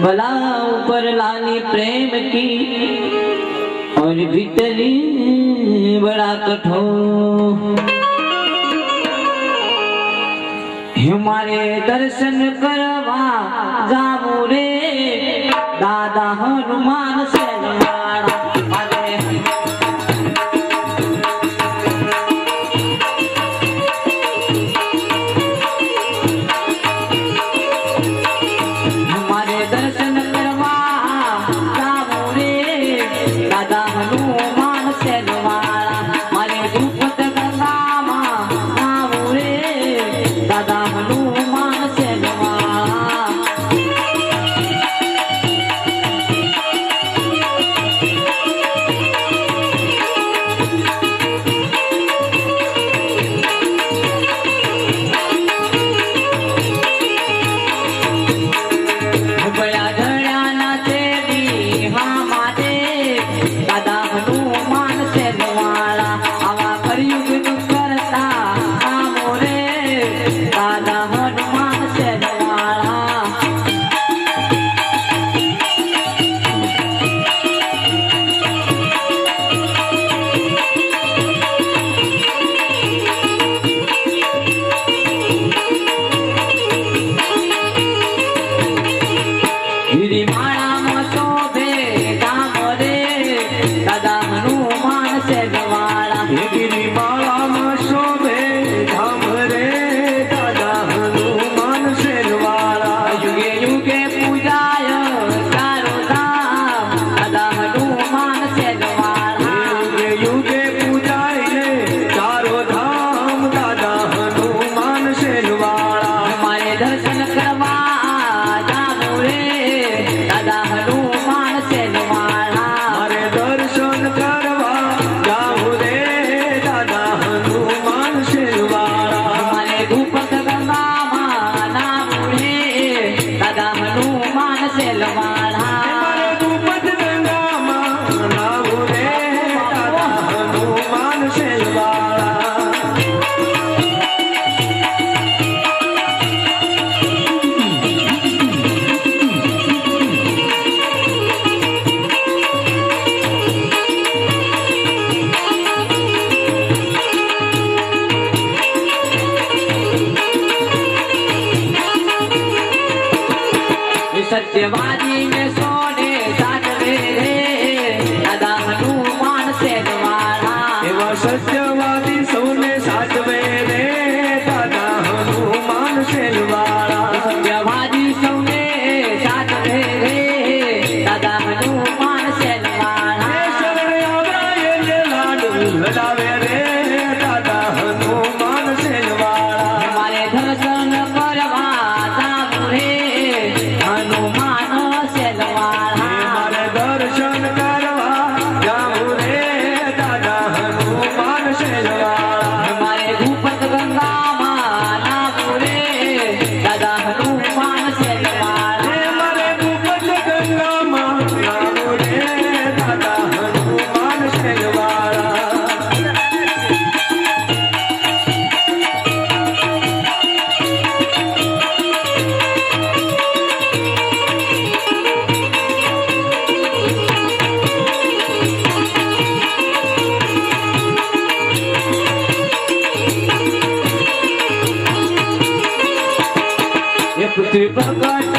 भला ऊपर लाली प्रेम की और भीतरी बड़ा कठोर। हमारे दर्शन करवा जाऊ रे दादा हनुमान से सत्यवादी में सोने साधवे रे दादा हनुमान से द्वारा एवं सत्यवादी सोने साधवे रे दादा हनुमान से द्वारा सत्यवादी सोने साधवे रे दादा हनुमान से द्वारा शरण आवराए ले लाडू लडावे रे दादा हनुमान से द्वारा हमारे दर्शन करवा जाऊ रे हनुमान से द्वारा हमारे दर्शन करवा जाऊ रे दादा हनुमान से द्वारा हमारे भूपत गंगा माना रे दादा हनुमान से द्वारा हमारे भूपत गंगा माना रे दादा हनुमान से द्वारा पृथ्वी प्रकट